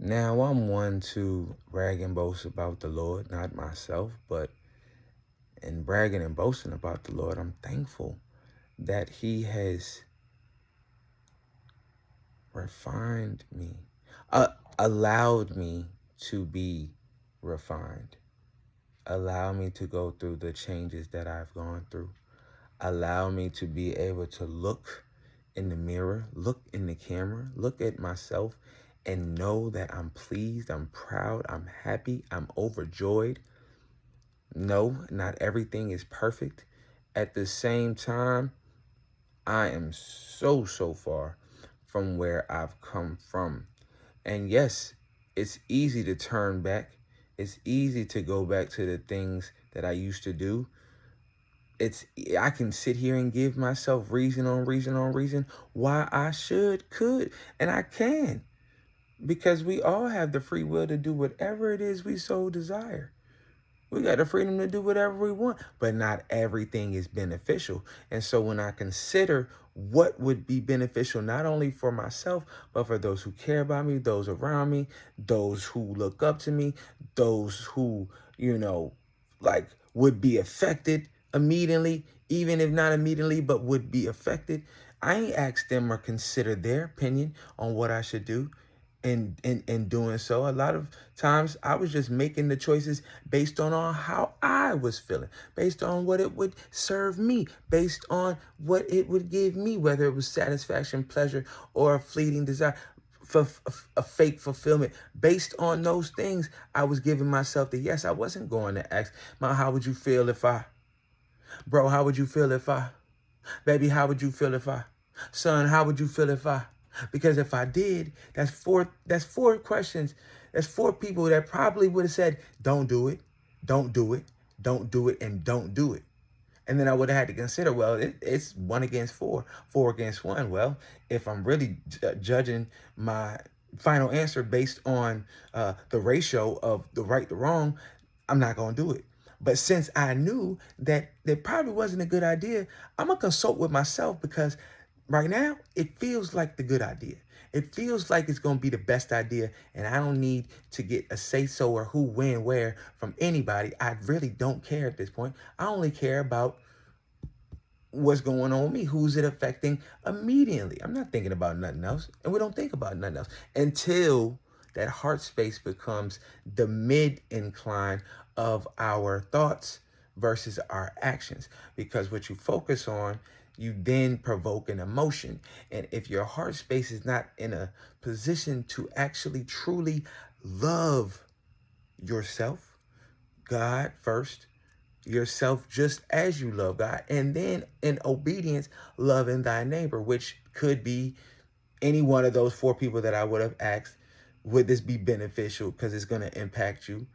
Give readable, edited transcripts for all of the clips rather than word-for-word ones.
Now, I'm one to brag and boast about the Lord, not myself, but in bragging and boasting about the Lord, I'm thankful that He has refined me, allowed me to be refined, allow me to go through the changes that I've gone through, allow me to be able to look in the mirror, look in the camera, look at myself and know that I'm pleased, I'm proud, I'm happy, I'm overjoyed. No, not everything is perfect. At the same time, I am so far from where I've come from. And yes, it's easy to turn back. It's easy to go back to the things that I used to do. I can sit here and give myself reason on reason on reason why I could, and I can. Because we all have the free will to do whatever it is we so desire. We got the freedom to do whatever we want, but not everything is beneficial. And so when I consider what would be beneficial, not only for myself, but for those who care about me, those around me, those who look up to me, those who, like would be affected immediately, even if not immediately, but would be affected. I ain't asked them or consider their opinion on what I should do. In doing so, a lot of times I was just making the choices based on how I was feeling, based on what it would serve me, based on what it would give me, whether it was satisfaction, pleasure, or a fleeting desire, for a fake fulfillment. Based on those things, I was giving myself the yes. I wasn't going to ask, "Mom, how would you feel if I?" "Bro, how would you feel if I?" "Baby, how would you feel if I?" "Son, how would you feel if I?" Because if I did, that's four questions. That's four people that probably would have said, "Don't do it, don't do it, don't do it, and don't do it." And then I would have had to consider, well, it's 1 against 4, 4 against 1. Well, if I'm really judging my final answer based on the ratio of the right to wrong, I'm not going to do it. But since I knew that it probably wasn't a good idea, I'm going to consult with myself because right now it feels like the good idea. It feels like it's going to be the best idea, and I don't need to get a say-so or who, when, where from anybody. I really don't care at this point. I only care about what's going on with me. Who's it affecting immediately? I'm not thinking about nothing else, and we don't think about nothing else until that heart space becomes the mid-incline of our thoughts versus our actions. Because what you focus on, you then provoke an emotion. And if your heart space is not in a position to actually truly love yourself, God first, yourself just as you love God, and then in obedience, loving thy neighbor, which could be any one of those four people that I would have asked, would this be beneficial because it's going to impact you,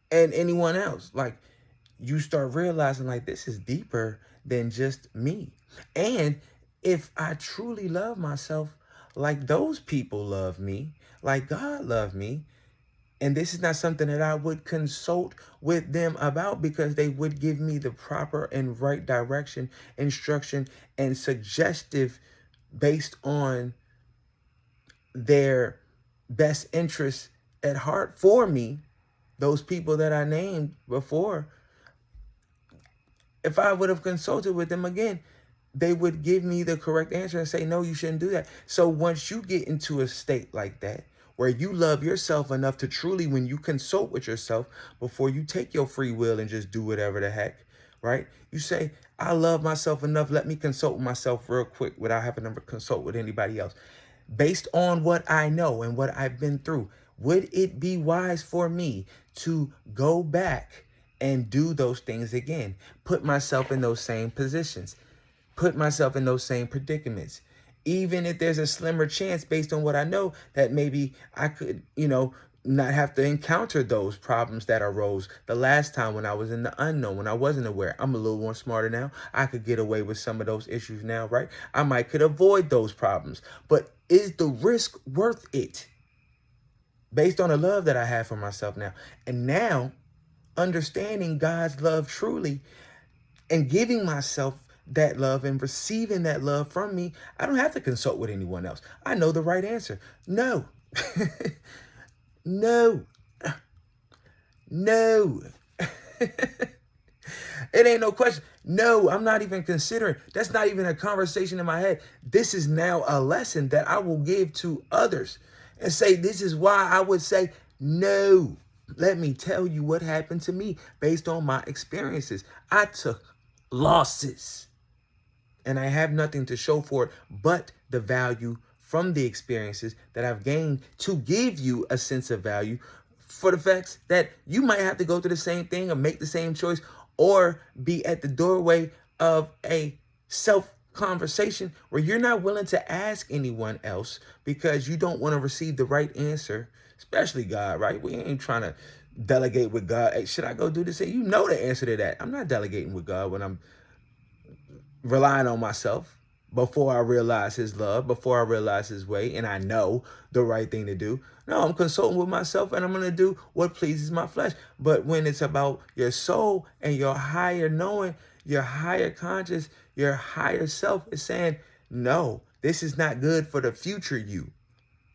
and anyone else. Like, you start realizing like this is deeper than just me. And if I truly love myself like those people love me, like God loved me, and this is not something that I would consult with them about because they would give me the proper and right direction, instruction, and suggestive based on their best interests at heart for me. Those people that I named before, if I would have consulted with them again, they would give me the correct answer and say, no, you shouldn't do that. So once you get into a state like that, where you love yourself enough to truly, when you consult with yourself before you take your free will and just do whatever the heck, right? You say, I love myself enough. Let me consult with myself real quick without having to consult with anybody else. Based on what I know and what I've been through, would it be wise for me to go back and do those things again? Put myself in those same positions, put myself in those same predicaments. Even if there's a slimmer chance based on what I know that maybe I could, not have to encounter those problems that arose the last time when I was in the unknown, when I wasn't aware. I'm a little more smarter now. I could get away with some of those issues now, right? I might could avoid those problems. But is the risk worth it based on the love that I have for myself now? And now, understanding God's love truly and giving myself that love and receiving that love from me, I don't have to consult with anyone else. I know the right answer. No. No. No. It ain't no question. No, I'm not even considering. That's not even a conversation in my head. This is now a lesson that I will give to others and say, this is why I would say no. Let me tell you what happened to me based on my experiences. I took losses and I have nothing to show for it but the value from the experiences that I've gained to give you a sense of value for the facts that you might have to go through the same thing or make the same choice or be at the doorway of a self conversation where you're not willing to ask anyone else because you don't want to receive the right answer, especially God, right? We ain't trying to delegate with God. Hey, should I go do this? You know the answer to that. I'm not delegating with God when I'm relying on myself before I realize his love, before I realize his way, and I know the right thing to do. No, I'm consulting with myself and I'm going to do what pleases my flesh. But when it's about your soul and your higher knowing, your higher conscious, your higher self is saying, no, this is not good for the future you.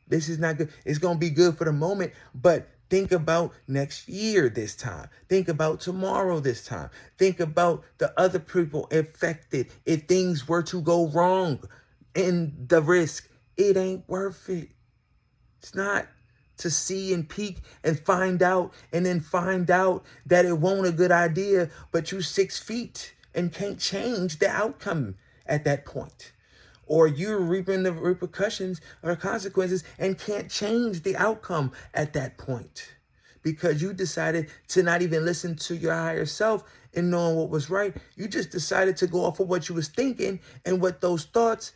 This is not good. It's going to be good for the moment, but think about next year this time. Think about tomorrow this time. Think about the other people affected. If things were to go wrong and the risk, it ain't worth it. It's not to see and peek and find out and then find out that it won't a good idea, but you 6 feet and can't change the outcome at that point. Or you're reaping the repercussions or consequences and can't change the outcome at that point because you decided to not even listen to your higher self and knowing what was right. You just decided to go off of what you was thinking and what those thoughts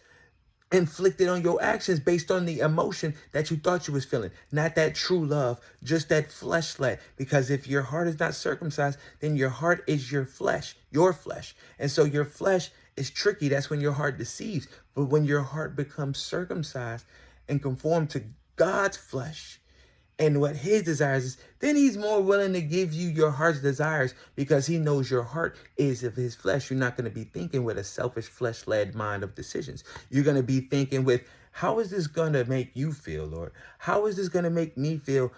inflicted on your actions based on the emotion that you thought you was feeling, not that true love, just that flesh led. Because if your heart is not circumcised, then your heart is your flesh. And so your flesh is tricky. That's when your heart deceives. But when your heart becomes circumcised and conformed to God's flesh and what his desires is, then he's more willing to give you your heart's desires because he knows your heart is of his flesh. You're not going to be thinking with a selfish flesh-led mind of decisions. You're going to be thinking with, how is this going to make you feel, Lord? How is this going to make me feel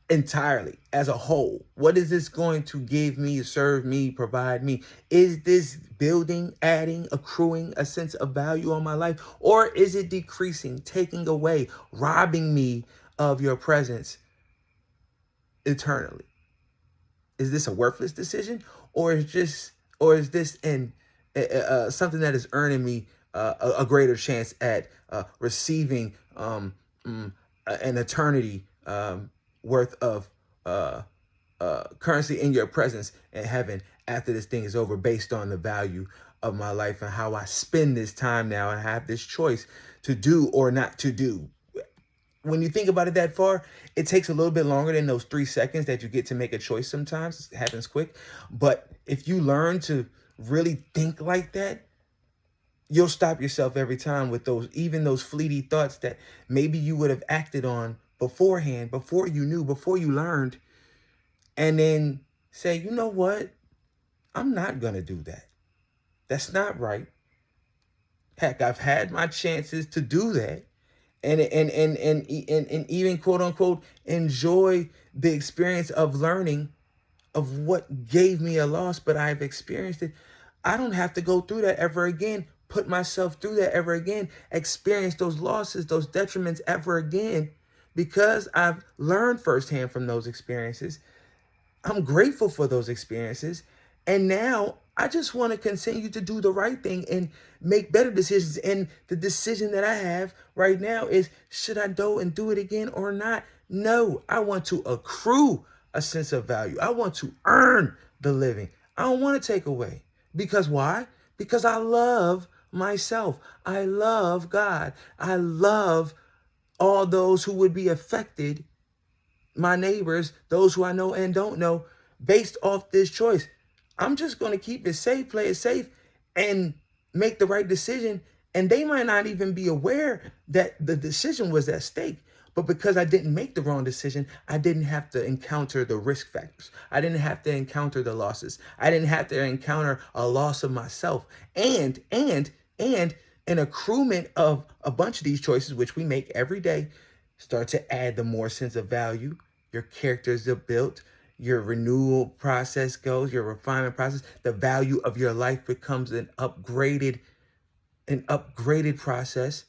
entirely as a whole? What is this going to give me, serve me, provide me? Is this building, adding, accruing a sense of value on my life? Or is it decreasing, taking away, robbing me of your presence eternally? Is this a worthless decision, or is this something that is earning me a greater chance at receiving an eternity worth of currency in your presence in heaven after this thing is over, based on the value of my life and how I spend this time now and have this choice to do or not to do? When you think about it that far, it takes a little bit longer than those 3 seconds that you get to make a choice sometimes. It happens quick. But if you learn to really think like that, you'll stop yourself every time with those fleeting thoughts that maybe you would have acted on beforehand, before you knew, before you learned, and then say, you know what? I'm not going to do that. That's not right. Heck, I've had my chances to do that. And even quote unquote enjoy the experience of learning of what gave me a loss, but I've experienced it. I don't have to go through that ever again, put myself through that ever again, experience those losses, those detriments ever again, because I've learned firsthand from those experiences. I'm grateful for those experiences. And now I just want to continue to do the right thing and make better decisions. And the decision that I have right now is, should I go and do it again or not? No, I want to accrue a sense of value. I want to earn the living. I don't want to take away. Because why? Because I love myself. I love God. I love all those who would be affected, my neighbors, those who I know and don't know, based off this choice. I'm just going to keep it safe, play it safe, and make the right decision. And they might not even be aware that the decision was at stake. But because I didn't make the wrong decision, I didn't have to encounter the risk factors. I didn't have to encounter the losses. I didn't have to encounter a loss of myself and an accruement of a bunch of these choices, which we make every day, start to add the more sense of value. Your characters are built. Your renewal process goes, your refinement process. The value of your life becomes an upgraded process.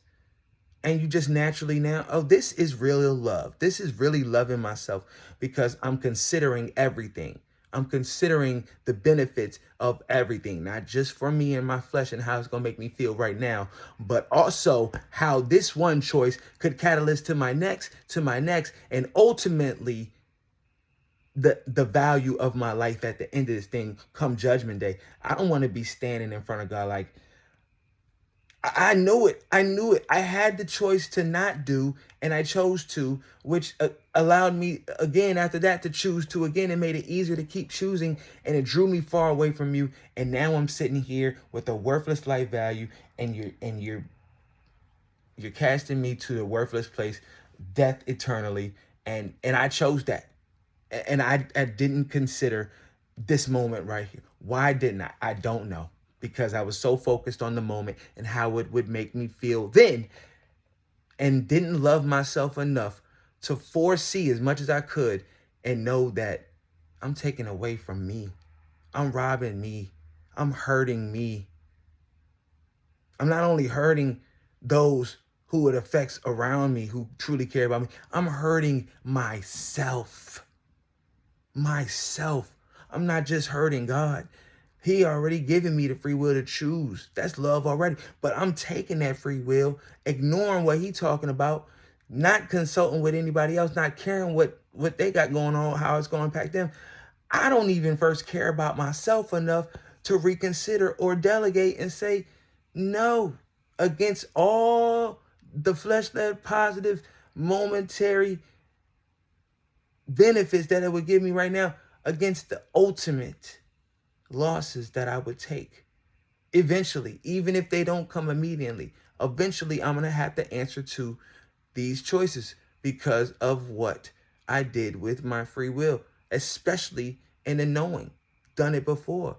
And you just naturally now, oh, this is real love. This is really loving myself because I'm considering everything. I'm considering the benefits of everything, not just for me and my flesh and how it's going to make me feel right now, but also how this one choice could catalyst to my next, and ultimately the value of my life at the end of this thing come judgment day. I don't want to be standing in front of God like, I knew it. I knew it. I had the choice to not do, and I chose to, which allowed me again after that to choose to again. It made it easier to keep choosing, and it drew me far away from you. And now I'm sitting here with a worthless life value, and you're casting me to the worthless place, death eternally. And I chose that, and I didn't consider this moment right here. Why didn't I? I don't know. Because I was so focused on the moment and how it would make me feel then, and didn't love myself enough to foresee as much as I could and know that I'm taking away from me. I'm robbing me. I'm hurting me. I'm not only hurting those who it affects around me, who truly care about me, I'm hurting myself. Myself. I'm not just hurting God. He already given me the free will to choose. That's love already. But I'm taking that free will, ignoring what he's talking about, not consulting with anybody else, not caring what they got going on, how it's going to impact them. I don't even first care about myself enough to reconsider or delegate and say no against all the flesh-led positive momentary benefits that it would give me right now against the ultimate losses that I would take eventually, even if they don't come immediately. Eventually, I'm going to have to answer to these choices because of what I did with my free will, especially in the knowing, done it before.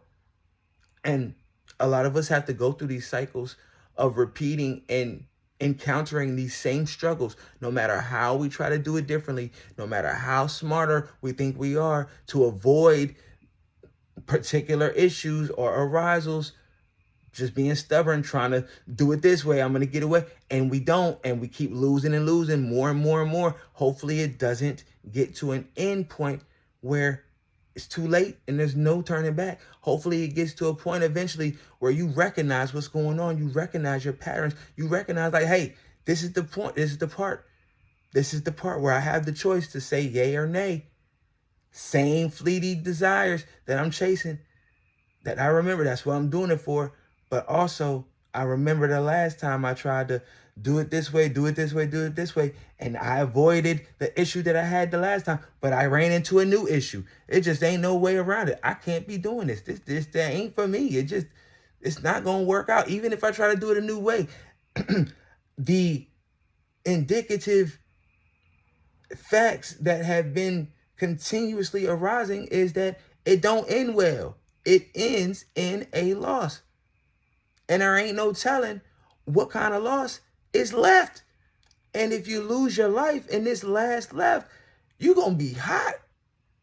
And a lot of us have to go through these cycles of repeating and encountering these same struggles, no matter how we try to do it differently, no matter how smarter we think we are to avoid particular issues or arisals, just being stubborn, trying to do it this way. I'm going to get away. And we don't. And we keep losing and losing more and more and more. Hopefully it doesn't get to an end point where it's too late and there's no turning back. Hopefully it gets to a point eventually where you recognize what's going on. You recognize your patterns. You recognize like, hey, this is the point. This is the part. This is the part where I have the choice to say yay or nay. Same fleeting desires that I'm chasing, that I remember that's what I'm doing it for. But also, I remember the last time I tried to do it this way, do it this way, do it this way. And I avoided the issue that I had the last time, but I ran into a new issue. It just ain't no way around it. I can't be doing this. That ain't for me. It's not going to work out. Even if I try to do it a new way. The indicative facts that have been continuously arising is that it don't end well. It ends in a loss. And there ain't no telling what kind of loss is left. And if you lose your life in this last left, you're going to be hot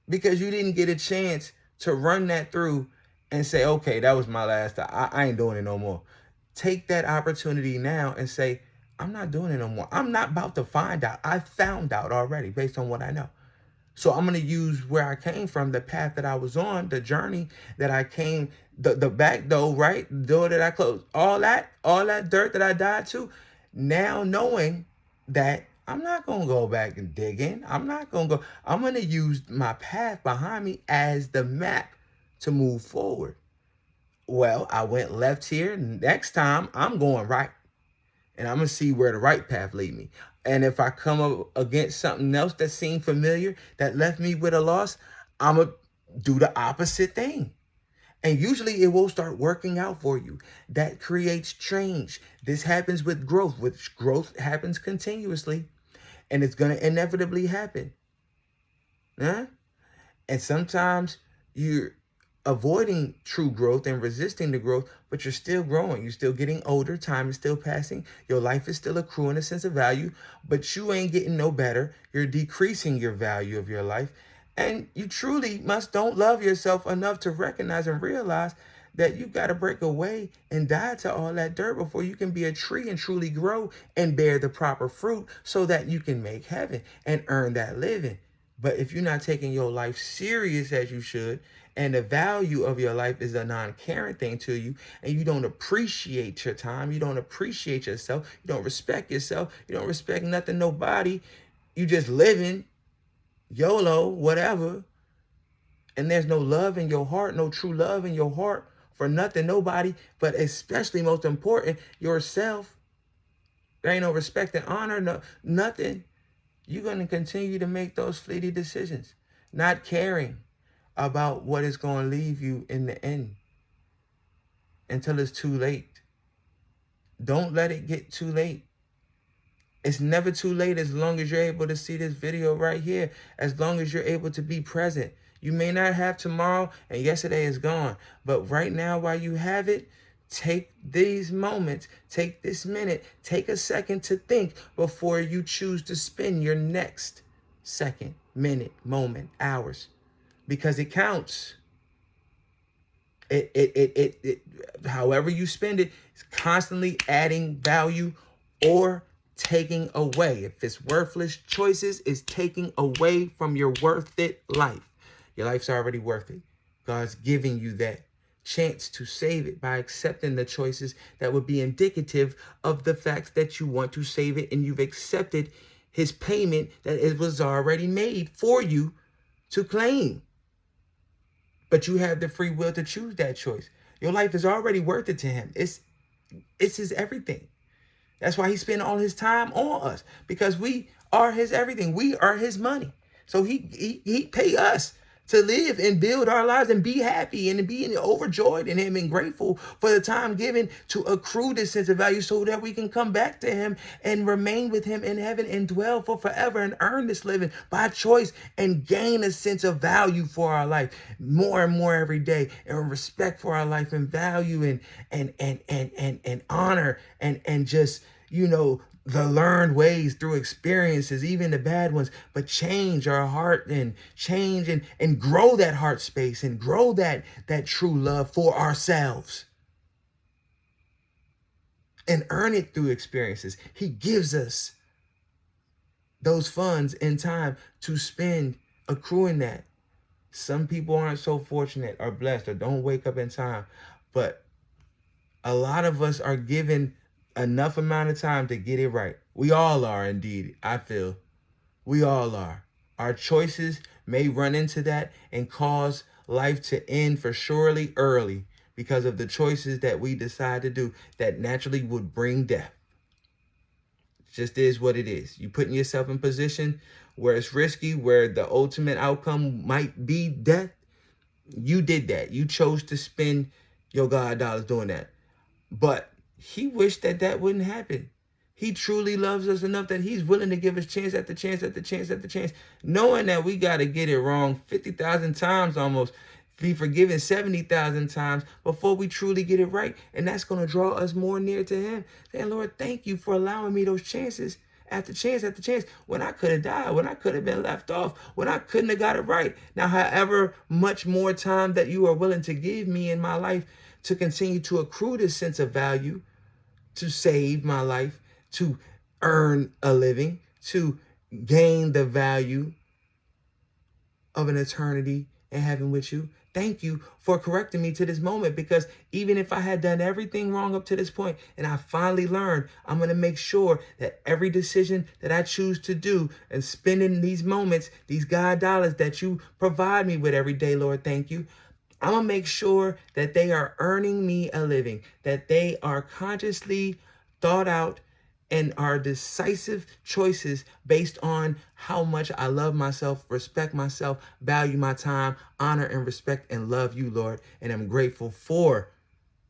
because you didn't get a chance to run that through and say, okay, that was my last time. I ain't doing it no more. Take that opportunity now and say, I'm not doing it no more. I'm not about to find out. I found out already based on what I know. So I'm going to use where I came from, the path that I was on, the journey that I came, the back door, right? The door that I closed, all that dirt that I died to. Now knowing that I'm not going to go back and dig in. I'm going to use my path behind me as the map to move forward. Well, I went left here. Next time I'm going right. And I'm going to see where the right path lead me. And if I come up against something else that seemed familiar, that left me with a loss, I'm going to do the opposite thing. And usually it will start working out for you. That creates change. This happens with growth, which growth happens continuously. And it's going to inevitably happen. Huh? And sometimes you're avoiding true growth and resisting the growth, but you're still growing. You're still getting older. Time is still passing. Your life is still accruing a sense of value, but you ain't getting no better. You're decreasing your value of your life. And you truly don't love yourself enough to recognize and realize that you got to break away and die to all that dirt before you can be a tree and truly grow and bear the proper fruit so that you can make heaven and earn that living. But if you're not taking your life serious as you should, and the value of your life is a non-caring thing to you, and you don't appreciate your time, you don't appreciate yourself, you don't respect yourself, you don't respect nothing, nobody, you just living YOLO, whatever, and there's no love in your heart, no true love in your heart for nothing, nobody, but especially most important, yourself. There ain't no respect and honor, no nothing. You're going to continue to make those fleeting decisions, not caring about what is going to leave you in the end until it's too late. Don't let it get too late. It's never too late as long as you're able to see this video right here, as long as you're able to be present. You may not have tomorrow, and yesterday is gone, but right now while you have it, take these moments, take this minute, take a second to think before you choose to spend your next second, minute, moment, hours, because it counts. However you spend it is constantly adding value or taking away. If it's worthless choices, it's taking away from your worth it life. Your life's already worth it. God's giving you that chance to save it by accepting the choices that would be indicative of the fact that you want to save it, and you've accepted his payment that it was already made for you to claim. But you have the free will to choose that choice. Your life is already worth it to him. It's his everything. That's why he spent all his time on us, because we are his everything. We are his money. So he pay us to live and build our lives and be happy and be overjoyed in him and grateful for the time given to accrue this sense of value so that we can come back to him and remain with him in heaven and dwell for forever and earn this living by choice and gain a sense of value for our life more and more every day, and respect for our life and value and honor and just, the learned ways through experiences, even the bad ones, but change our heart and change and grow that heart space and grow that true love for ourselves and earn it through experiences. He gives us those funds and time to spend accruing that. Some people aren't so fortunate or blessed or don't wake up in time, but a lot of us are given enough amount of time to get it right. We all are, indeed. I feel we all are. Our choices may run into that and cause life to end for surely early because of the choices that we decide to do that naturally would bring death. It just is what it is. You putting yourself in position where it's risky, where the ultimate outcome might be death. You did that. You chose to spend your God dollars doing that. But he wished that wouldn't happen. He truly loves us enough that he's willing to give us chance after chance after chance after chance, knowing that we got to get it wrong 50,000 times almost, be forgiven 70,000 times before we truly get it right. And that's going to draw us more near to him. Saying, Lord, thank you for allowing me those chances after chance after chance when I could have died, when I could have been left off, when I couldn't have got it right. Now, however much more time that you are willing to give me in my life to continue to accrue this sense of value, to save my life, to earn a living, to gain the value of an eternity in heaven with you. Thank you for correcting me to this moment, because even if I had done everything wrong up to this point and I finally learned, I'm going to make sure that every decision that I choose to do and spending these moments, these God dollars that you provide me with every day, Lord, thank you. I'm going to make sure that they are earning me a living, that they are consciously thought out and are decisive choices based on how much I love myself, respect myself, value my time, honor and respect and love you, Lord. And I'm grateful for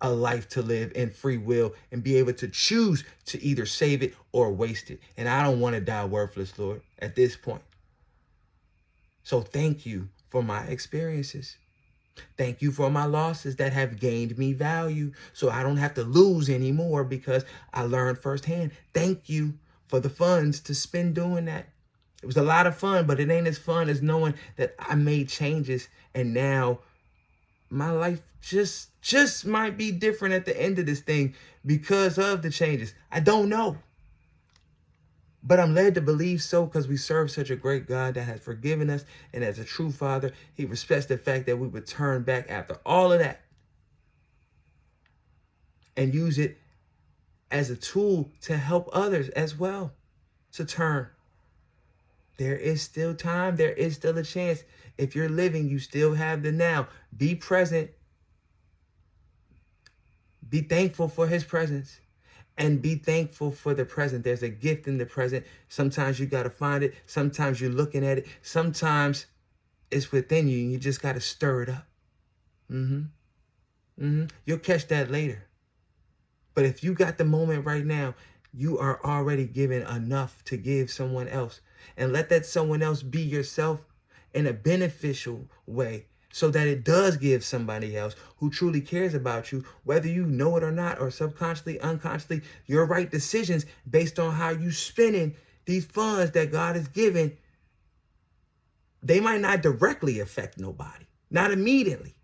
a life to live in free will and be able to choose to either save it or waste it. And I don't want to die worthless, Lord, at this point. So thank you for my experiences. Thank you for my losses that have gained me value so I don't have to lose anymore because I learned firsthand. Thank you for the funds to spend doing that. It was a lot of fun, but it ain't as fun as knowing that I made changes and now my life just might be different at the end of this thing because of the changes. I don't know. But I'm led to believe so because we serve such a great God that has forgiven us. And as a true father, he respects the fact that we would turn back after all of that and use it as a tool to help others as well to turn. There is still time. There is still a chance. If you're living, you still have the now. Be present. Be thankful for his presence. And be thankful for the present. There's a gift in the present. Sometimes you got to find it. Sometimes you're looking at it. Sometimes it's within you and you just got to stir it up. You'll catch that later. But if you got the moment right now, you are already given enough to give someone else. And let that someone else be yourself in a beneficial way so that it does give somebody else who truly cares about you, whether you know it or not, or subconsciously, unconsciously, your right decisions based on how you spending these funds that God has given. They might not directly affect nobody, not immediately,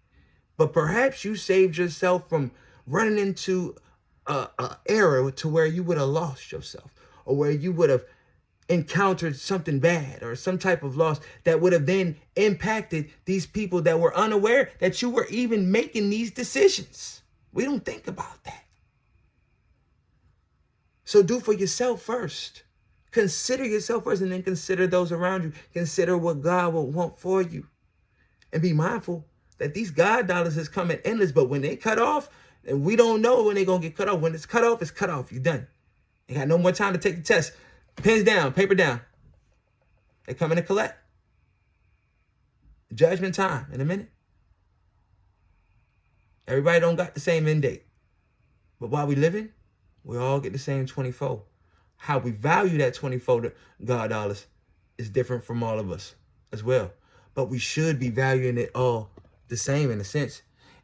but perhaps you saved yourself from running into a era to where you would have lost yourself or where you would have encountered something bad or some type of loss that would have then impacted these people that were unaware that you were even making these decisions. We don't think about that. So do for yourself first. Consider yourself first and then consider those around you. Consider what God will want for you. And be mindful that these God dollars is coming endless, but when they cut off, and we don't know when they're going to get cut off. When it's cut off, it's cut off. You're done. You got no more time to take the test. Pens down, paper down. They're coming to collect. Judgment time in a minute. Everybody don't got the same end date. But while we living, we all get the same 24. How we value that 24 God dollars is different from all of us as well. But we should be valuing it all the same in a sense.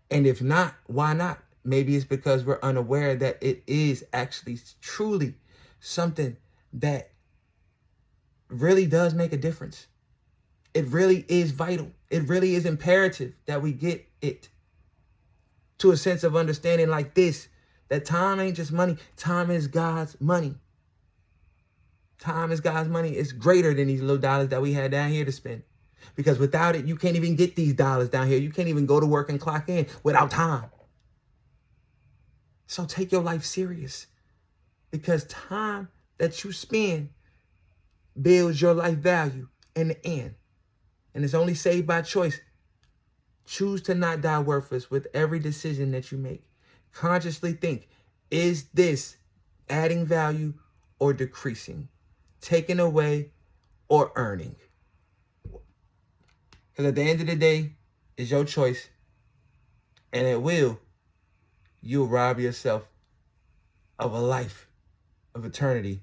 And if not, why not? Maybe it's because we're unaware that it is actually truly something that really does make a difference. It really is vital. It really is imperative that we get it to a sense of understanding like this, that time ain't just money. Time is God's money. Time is God's money. It's greater than these little dollars that we had down here to spend. Because without it, you can't even get these dollars down here. You can't even go to work and clock in without time. So take your life serious, because time that you spend builds your life value in the end. And it's only saved by choice. Choose to not die worthless with every decision that you make. Consciously think, is this adding value or decreasing? Taking away or earning? Because at the end of the day, it's your choice. And you'll rob yourself of a life of eternity